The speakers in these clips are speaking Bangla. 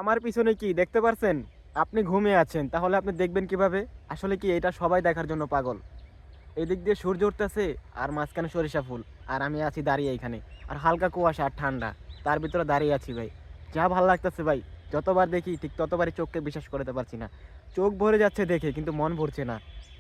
আমার পিছনে কি দেখতে পারছেন? আপনি ঘুমিয়ে আছেন। তাহলে আপনি দেখবেন কিভাবে? আসলে কি এটা সবাই দেখার জন্য পাগল। এদিক দিয়ে সূর্য উঠতেছে আর মাঝখানে সরিষা ফুল। আর আমি আছি দাঁড়িয়ে এইখানে। আর হালকা কুয়াশা আর ঠান্ডা। তার ভিতরে দাঁড়িয়ে আছি ভাই। যা ভাল লাগতেছে ভাই। যতবার দেখি ঠিক ততবারই চোখকে বিশ্বাস করতে পারছি না। চোখ ভরে যাচ্ছে দেখে কিন্তু মন ভরছে না।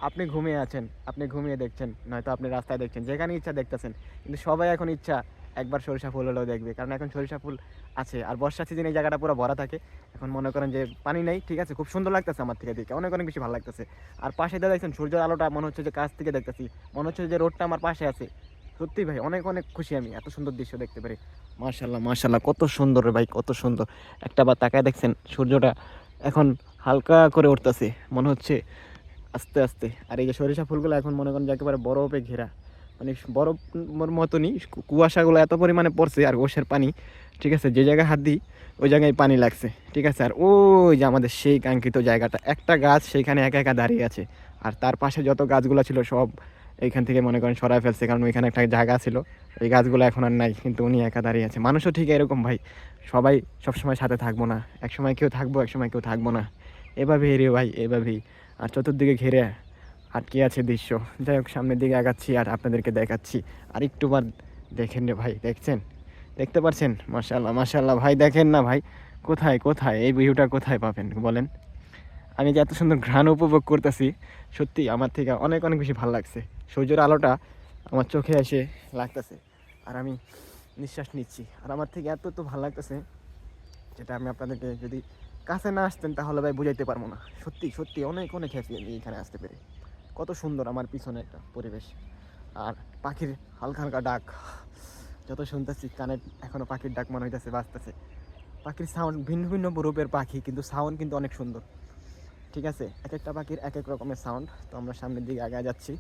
আপনি ঘুমিয়ে আছেন, আপনি ঘুমিয়ে দেখছেন, নয়তো আপনি রাস্তায় দেখছেন। যেখানে ইচ্ছা দেখতেছেন। কিন্তু সবাই এখন ইচ্ছা একবার সরিষা ফুল হলেও দেখবে। কারণ এখন সরিষা ফুল আছে। আর বর্ষার সিজনে এই জায়গাটা পুরো ভরা থাকে। এখন মনে করেন যে পানি নেই, ঠিক আছে? খুব সুন্দর লাগতেছে আমার থেকে দেখে। অনেক, অনেক বেশি ভালো লাগতেছে। আর পাশে দিয়ে দেখছেন সূর্যের আলোটা মনে হচ্ছে যে কাছ থেকে দেখতেছি। মনে হচ্ছে যে রোডটা আমার পাশে আছে। সত্যি ভাই অনেক, অনেক খুশি আমি এত সুন্দর দৃশ্য দেখতে পেরে। মাশাআল্লাহ, মাশাআল্লাহ কত সুন্দর রে ভাই, কত সুন্দর। একটাবার তাকায় দেখছেন সূর্যটা এখন হালকা করে উঠতেছে। মনে হচ্ছে আস্তে, আস্তে। আর এই যে সরিষা ফুলগুলো এখন মনে করেন যে একেবারে বরফে ঘেরা। মানে বরফের মতনই কুয়াশাগুলো এত পরিমাণে পড়ছে আর ওশের পানি, ঠিক আছে? যে জায়গায় হাত দিই ওই জায়গায় পানি লাগছে, ঠিক আছে? আর ওই যে আমাদের সেই কাঙ্ক্ষিত জায়গাটা, একটা গাছ সেইখানে একা একা দাঁড়িয়ে আছে। আর তার পাশে যত গাছগুলো ছিল সব এইখান থেকে মনে করেন সরায় ফেলছে, কারণ ওইখানে একটা জায়গা ছিল। ওই গাছগুলো এখন আর নাই, কিন্তু উনি একা দাঁড়িয়ে আছে। মানুষও ঠিক এরকম ভাই, সবাই সবসময় সাথে থাকবো না, একসময় কেউ থাকবো একসময় কেউ থাকবো না, এভাবেই রে ভাই, এভাবেই। আর চতুর্দিকে ঘিরে আর কি আছে দৃশ্য। যাই হোক সামনের দিকে আগাচ্ছি আর আপনাদেরকে দেখাচ্ছি। আর একটুবার দেখেন রে ভাই, দেখছেন? দেখতে পাচ্ছেন? মাশাআল্লাহ, মাশাআল্লাহ ভাই, দেখেন না ভাই, কোথায় কোথায় এই ভিউটা কোথায় পাবেন বলেন? আমি যে এত সুন্দর ঘ্রাণ উপভোগ করতেছি, সত্যি আমার থেকে অনেক অনেক বেশি ভালো লাগছে। সূর্যের আলোটা আমার চোখে এসে লাগতেছে আর আমি নিঃশ্বাস নিচ্ছি। আর আমার থেকে এত তো ভালো লাগতেছে, যেটা আমি আপনাদেরকে যদি কাছে না আসতেন তাহলে ভাই বুঝাইতে পারবো না। সত্যি সত্যি অনেক অনেক হ্যাপি আমি এখানে আসতে পেরে। কত সুন্দর আমার পিছনে একটা পরিবেশ। আর পাখির হালকা হালকা ডাক যত শুনতেছি কানে, এখনও পাখির ডাক মনে হইতেছে বাজতেছে। পাখির সাউন্ড ভিন্ন ভিন্ন রূপের পাখি, কিন্তু সাউন্ড কিন্তু অনেক সুন্দর, ঠিক আছে? এক একটা পাখির এক এক রকমের সাউন্ড। তো আমরা সামনের দিকে আগে যাচ্ছি।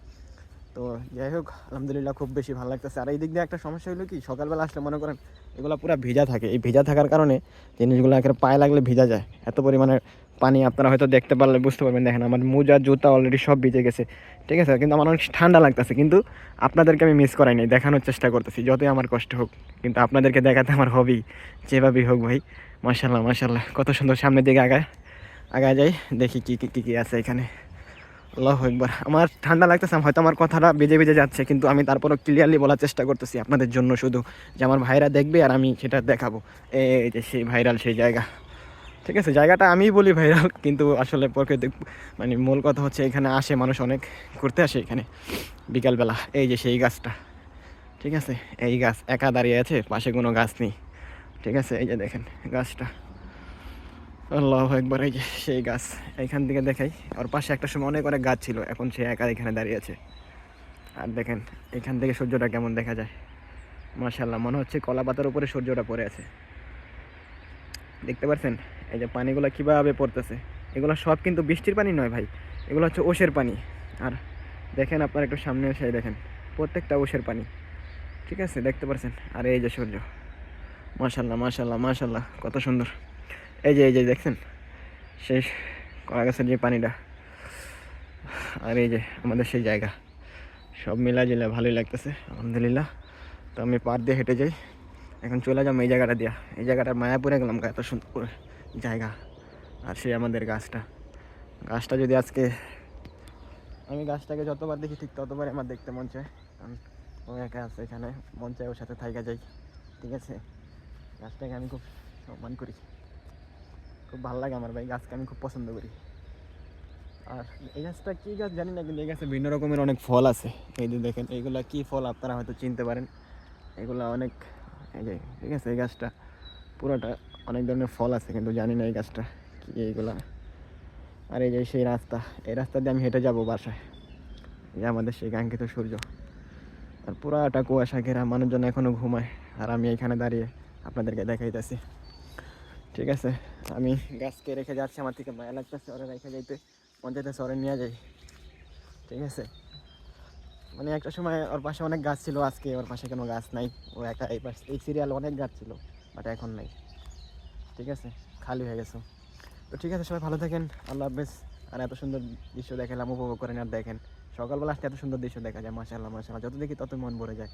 তো যাই হোক আলহামদুলিল্লাহ খুব বেশি ভালো লাগতেছে। আর এই দিক দিয়ে একটা সমস্যা হলো কি, সকালবেলা আসলে মনে করেন এগুলো পুরো ভিজা থাকে। এই ভিজা থাকার কারণে জিনিসগুলো একেবারে পায়ে লাগলে ভিজা যায়, এত পরিমাণে পানি। আপনারা হয়তো দেখতে পারলে বুঝতে পারবেন। দেখেন আমার মোজা জুতা অলরেডি সব ভিজে গেছে, ঠিক আছে? কিন্তু আমার অনেক ঠান্ডা লাগতেছে, কিন্তু আপনাদেরকে আমি মিস করাই নাই, দেখানোর চেষ্টা করতেছি যতই আমার কষ্ট হোক। কিন্তু আপনাদেরকে দেখাতে আমার হবেই, যেভাবেই হোক ভাই। মাশাল্লাহ, মাশাল্লাহ কত সুন্দর। সামনের দিকে আগায় যাই, দেখি কী কী কী কী আছে এখানে। আল্লাহু আকবার। আমার ঠান্ডা লাগতেছে, হয়তো আমার কথাটা বেজে বেজে যাচ্ছে, কিন্তু আমি তারপরও ক্লিয়ারলি বলার চেষ্টা করতেছি আপনাদের জন্য, শুধু যে আমার ভাইরা দেখবে আর আমি সেটা দেখাবো। এই যে সেই ভাইরাল সেই জায়গা, ঠিক আছে? জায়গাটা আমিই বলি ভাইরাল, কিন্তু আসলে প্রকৃতি মানে মূল কথা হচ্ছে এখানে আসে মানুষ অনেক, ঘুরতে আসে এখানে বিকালবেলা। এই যে সেই গাছটা, ঠিক আছে? এই গাছ একা দাঁড়িয়ে আছে, পাশে কোনো গাছ নেই, ঠিক আছে? এই যে দেখেন গাছটা, আল্লাহু আকবার। এই যে সেই গাছ, এইখান থেকে দেখাই। ওর পাশে একটা সময় অনেক অনেক গাছ ছিল, এখন সে একা এখানে দাঁড়িয়ে আছে। আর দেখেন এখান থেকে সূর্যটা কেমন দেখা যায়। মাশাআল্লাহ, মনে হচ্ছে কলা পাতার উপরে সূর্যটা পড়ে আছে। দেখতে পাচ্ছেন এই যে পানিগুলো কীভাবে পড়তেছে? এগুলো সব কিন্তু বৃষ্টির পানি নয় ভাই, এগুলো হচ্ছে ওশের পানি। আর দেখেন আপনারা একটু সামনে এসে দেখেন, প্রত্যেকটা ওশের পানি, ঠিক আছে? দেখতে পাচ্ছেন? আর এই যে সূর্য, মাশাআল্লাহ, মাশাআল্লাহ, মাশাআল্লাহ কত সুন্দর। এই যে দেখছেন সেই কলা গাছের যে পানিটা, আর এই যে আমাদের সেই জায়গা, সব মিলা ভালোই লাগতেছে আলহামদুলিল্লাহ। তো আমি পার দিয়ে হেঁটে যাই, এখন চলে যাবো এই জায়গাটা দিয়া। এই জায়গাটার মায়াপুরে গেলাম, এত সুন্দর জায়গা। আর সেই আমাদের গাছটা যদি আজকে আমি গাছটাকে যতবার দেখি ঠিক ততবার আমার দেখতে মন চায়, কারণ ও একা আছে এখানে, মন চায় ওর সাথে থাইকা যাই, ঠিক আছে? গাছটাকে আমি খুব সম্মান করি, খুব ভালো লাগে আমার ভাই, গাছকে আমি খুব পছন্দ করি। আর এই গাছটা কী গাছ জানি না, কিন্তু এই গাছে ভিন্ন রকমের অনেক ফল আছে। এই যে দেখেন এইগুলা কী ফল আপনারা হয়তো চিনতে পারেন। এগুলা অনেক, এই যে ঠিক আছে, এই গাছটা পুরোটা অনেক ধরনের ফল আছে, কিন্তু জানি না এই গাছটা কী এইগুলা। আর এই যে সেই রাস্তা, এই রাস্তা দিয়ে আমি হেঁটে যাবো বাসায়। এই আমাদের সেই কাঙ্ক্ষিত সূর্য, আর পুরাটা কুয়াশা ঘেরা, মানুষজন এখনও ঘুমায়, আর আমি এখানে দাঁড়িয়ে আপনাদেরকে দেখাইতেছি, ঠিক আছে? আমি গাছকে রেখে যাচ্ছি, আমার থেকে মায়া লাগতেছে, ওরা রেখে যাইতে মন চাইতেছে, ওরা নিয়ে যাই, ঠিক আছে? মানে একটা সময় ওর পাশে অনেক গাছ ছিল, আজকে ওর পাশে কোনো গাছ নাই। ও একা, এই পাশে এই সিরিয়াল অনেক গাছ ছিল, বাট এখন নাই, ঠিক আছে? খালি হয়ে গেছে। তো ঠিক আছে, সবাই ভালো থাকেন, আল্লাহ হাফেজ। আর এত সুন্দর দৃশ্য দেখালাম, উপভোগ করেন। আর দেখেন সকালবেলা আসতে এত সুন্দর দৃশ্য দেখা যায়, মাশাআল্লাহ, মাশাআল্লাহ যত দেখি তত মন ভরে যায়।